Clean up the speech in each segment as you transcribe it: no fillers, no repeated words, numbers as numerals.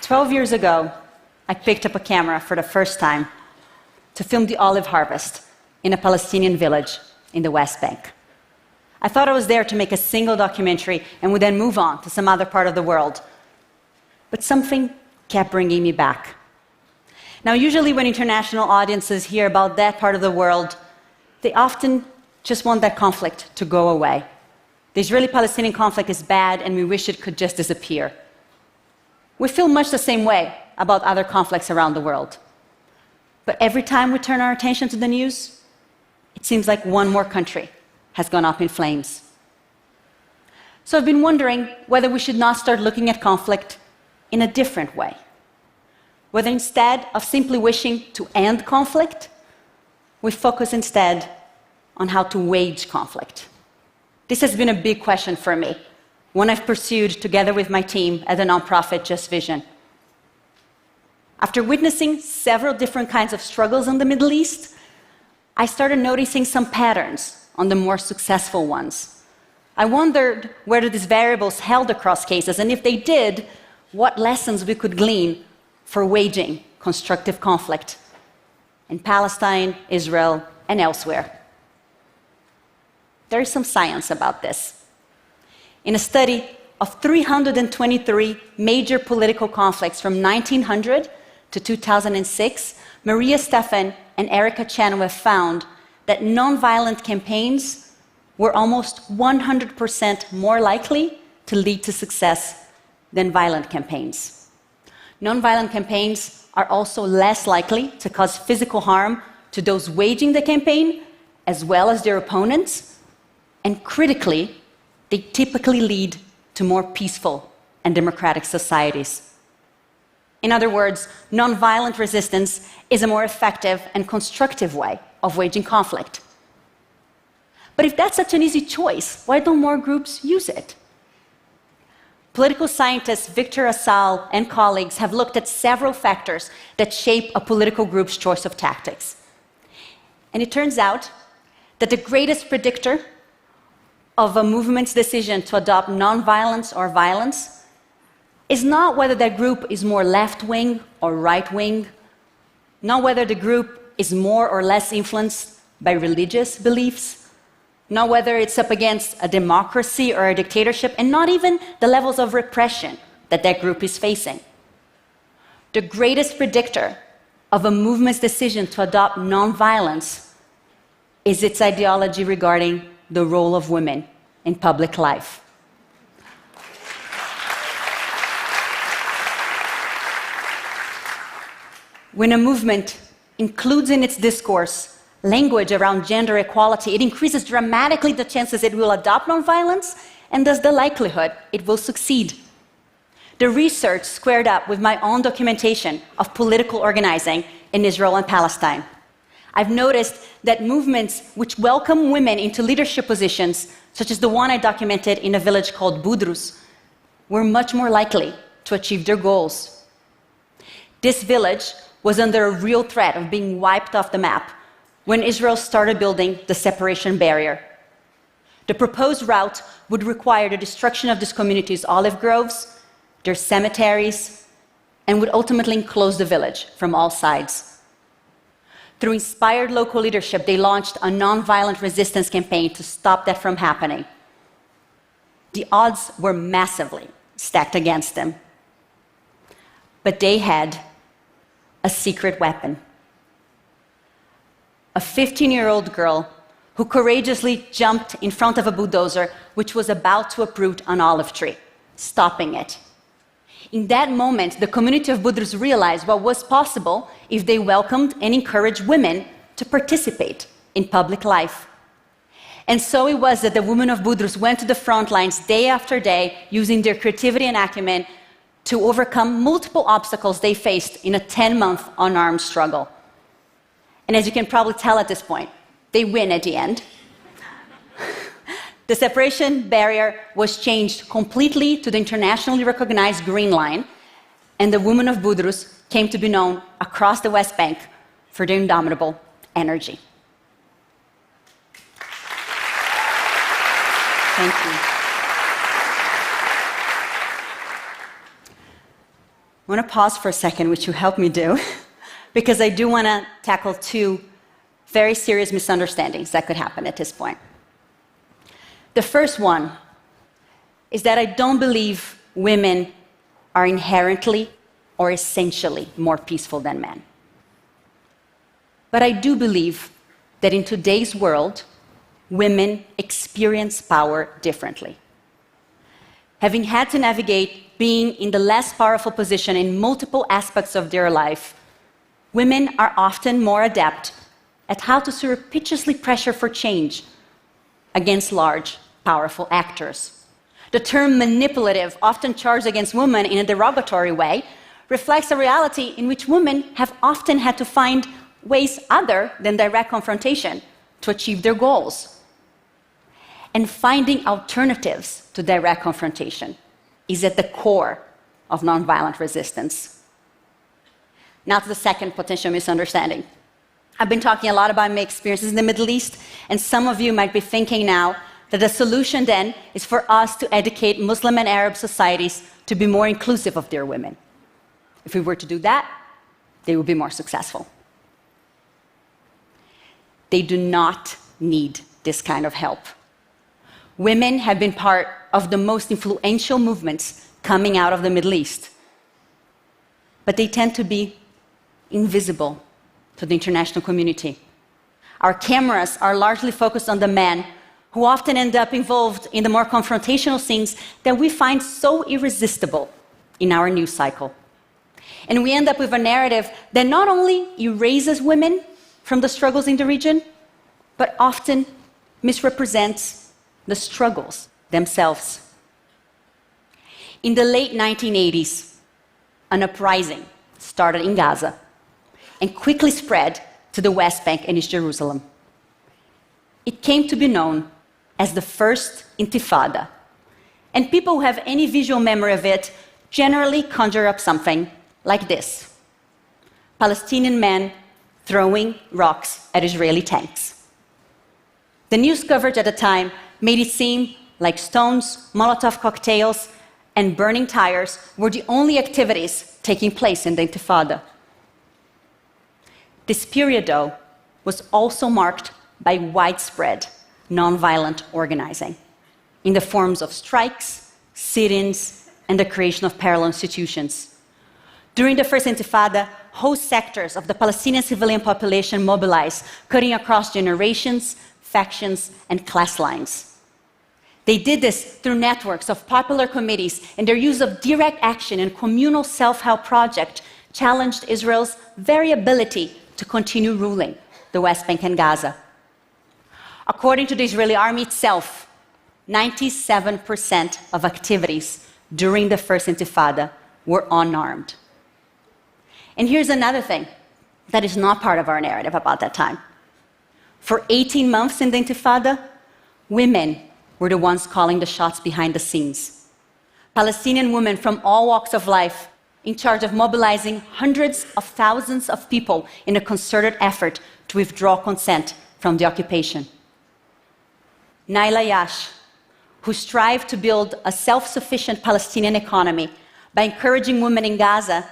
12 years ago, I picked up a camera for the first time to film the olive harvest in a Palestinian village in the West Bank. I thought I was there to make a single documentary and would then move on to some other part of the world. But something kept bringing me back. Now, usually when international audiences hear about that part of the world, they often just want that conflict to go away. The Israeli-Palestinian conflict is bad and we wish it could just disappear. We feel much the same way about other conflicts around the world. But every time we turn our attention to the news, it seems like one more country has gone up in flames. So I've been wondering whether we should not start looking at conflict in a different way. Whether instead of simply wishing to end conflict, we focus instead on how to wage conflict. This has been a big question for me, one I've pursued together with my team at the nonprofit Just Vision. After witnessing several different kinds of struggles in the Middle East, I started noticing some patterns on the more successful ones. I wondered whether these variables held across cases, and if they did, what lessons we could glean for waging constructive conflict in Palestine, Israel, and elsewhere. There is some science about this. In a study of 323 major political conflicts from 1900 to 2006, Maria Steffen and Erica Chenoweth found that nonviolent campaigns were almost 100% more likely to lead to success than violent campaigns. Nonviolent campaigns are also less likely to cause physical harm to those waging the campaign, as well as their opponents, and critically, they typically lead to more peaceful and democratic societies. In other words, nonviolent resistance is a more effective and constructive way of waging conflict. But if that's such an easy choice, why don't more groups use it? Political scientist Victor Assal and colleagues have looked at several factors that shape a political group's choice of tactics. And it turns out that the greatest predictor of a movement's decision to adopt nonviolence or violence is not whether that group is more left-wing or right-wing, not whether the group is more or less influenced by religious beliefs, not whether it's up against a democracy or a dictatorship, and not even the levels of repression that that group is facing. The greatest predictor of a movement's decision to adopt nonviolence is its ideology regarding the role of women in public life. When a movement includes in its discourse language around gender equality, it increases dramatically the chances it will adopt nonviolence and thus the likelihood it will succeed. The research squared up with my own documentation of political organizing in Israel and Palestine. I've noticed that movements which welcome women into leadership positions, such as the one I documented in a village called Budrus, were much more likely to achieve their goals. This village was under a real threat of being wiped off the map when Israel started building the separation barrier. The proposed route would require the destruction of this community's olive groves, their cemeteries, and would ultimately enclose the village from all sides. Through inspired local leadership, they launched a nonviolent resistance campaign to stop that from happening. The odds were massively stacked against them. But they had a secret weapon. A 15-year-old girl who courageously jumped in front of a bulldozer which was about to uproot an olive tree, stopping it. In that moment, the community of Budrus realized what was possible if they welcomed and encouraged women to participate in public life. And so it was that the women of Budrus went to the front lines day after day, using their creativity and acumen to overcome multiple obstacles they faced in a 10-month unarmed struggle. And as you can probably tell at this point, they win at the end. The separation barrier was changed completely to the internationally recognized Green Line, and the women of Budrus came to be known across the West Bank for their indomitable energy. Thank you. want to pause for a second, which you helped me do, because I do want to tackle two very serious misunderstandings that could happen at this point. The first one is that I don't believe women are inherently or essentially more peaceful than men. But I do believe that in today's world, women experience power differently. Having had to navigate being in the less powerful position in multiple aspects of their life, women are often more adept at how to surreptitiously pressure for change against large, powerful actors. The term manipulative, often charged against women in a derogatory way, reflects a reality in which women have often had to find ways other than direct confrontation to achieve their goals. And finding alternatives to direct confrontation is at the core of nonviolent resistance. Now to the second potential misunderstanding. I've been talking a lot about my experiences in the Middle East, and some of you might be thinking now that the solution then is for us to educate Muslim and Arab societies to be more inclusive of their women. If we were to do that, they would be more successful. They do not need this kind of help. Women have been part of the most influential movements coming out of the Middle East, but they tend to be invisible to the international community. Our cameras are largely focused on the men, who often end up involved in the more confrontational scenes that we find so irresistible in our news cycle. And we end up with a narrative that not only erases women from the struggles in the region, but often misrepresents the struggles themselves. In the late 1980s, an uprising started in Gaza and quickly spread to the West Bank and East Jerusalem. It came to be known as the First Intifada, and people who have any visual memory of it generally conjure up something like this: Palestinian men throwing rocks at Israeli tanks. The news coverage at the time made it seem like stones, Molotov cocktails, and burning tires were the only activities taking place in the Intifada. This period, though, was also marked by widespread nonviolent organizing in the forms of strikes, sit-ins, and the creation of parallel institutions. During the First Intifada, whole sectors of the Palestinian civilian population mobilized, cutting across generations, factions, and class lines. They did this through networks of popular committees, and their use of direct action and communal self-help project challenged Israel's very ability to continue ruling the West Bank and Gaza. According to the Israeli army itself, 97% of activities during the First Intifada were unarmed. And here's another thing that is not part of our narrative about that time. For 18 months in the Intifada, women were the ones calling the shots behind the scenes. Palestinian women from all walks of life, in charge of mobilizing hundreds of thousands of people in a concerted effort to withdraw consent from the occupation. Naila Yash, who strived to build a self-sufficient Palestinian economy by encouraging women in Gaza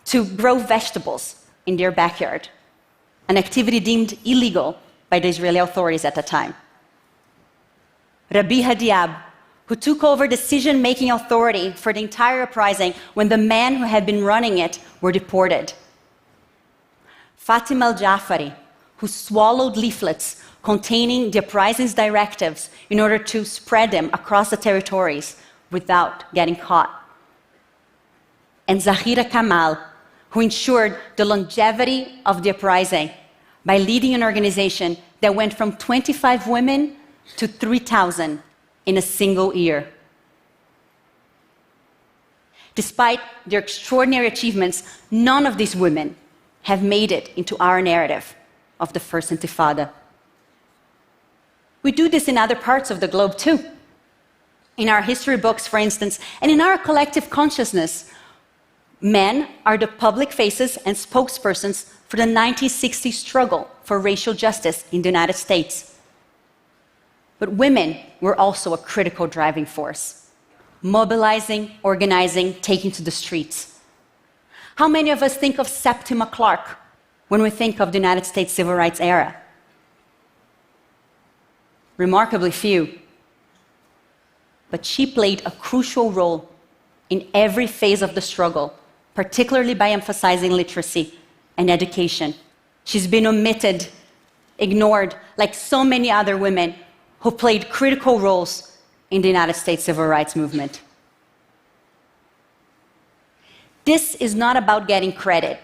to grow vegetables in their backyard, an activity deemed illegal by the Israeli authorities at the time. Rabiha Diab, who took over decision-making authority for the entire uprising when the men who had been running it were deported. Fatima al-Jafari, who swallowed leaflets containing the uprising's directives in order to spread them across the territories without getting caught. And Zahira Kamal, who ensured the longevity of the uprising by leading an organization that went from 25 women to 3,000 in a single year. Despite their extraordinary achievements, none of these women have made it into our narrative of the First Intifada. We do this in other parts of the globe too. In our history books, for instance, and in our collective consciousness, men are the public faces and spokespersons for the 1960s struggle for racial justice in the United States. But women were also a critical driving force, mobilizing, organizing, taking to the streets. How many of us think of Septima Clark when we think of the United States Civil Rights era? Remarkably few. But she played a crucial role in every phase of the struggle, particularly by emphasizing literacy and education. She's been omitted, ignored, like so many other women who played critical roles in the United States Civil Rights Movement. This is not about getting credit.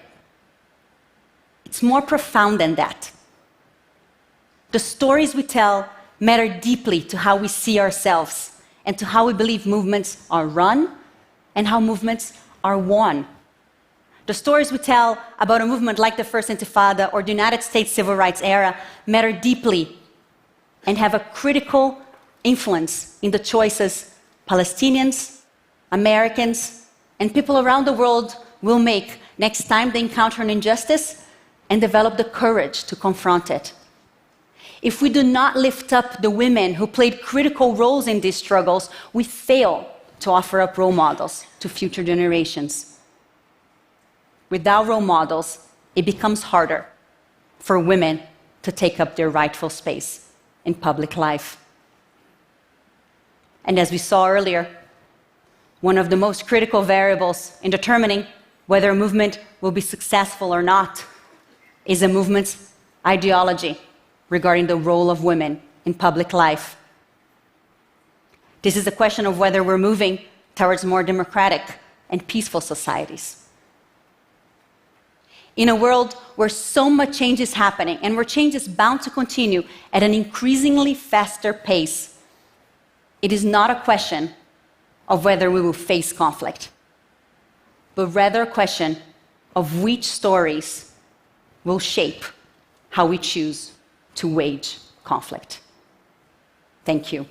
It's more profound than that. The stories we tell matter deeply to how we see ourselves and to how we believe movements are run and how movements are won. The stories we tell about a movement like the First Intifada or the United States Civil Rights era matter deeply and have a critical influence in the choices Palestinians, Americans, and people around the world will make next time they encounter an injustice and develop the courage to confront it. If we do not lift up the women who played critical roles in these struggles, we fail to offer up role models to future generations. Without role models, it becomes harder for women to take up their rightful space in public life. And as we saw earlier, one of the most critical variables in determining whether a movement will be successful or not is a movement's ideology regarding the role of women in public life. This is a question of whether we're moving towards more democratic and peaceful societies. In a world where so much change is happening and where change is bound to continue at an increasingly faster pace, it is not a question of whether we will face conflict, but rather a question of which stories will shape how we choose to wage conflict. Thank you.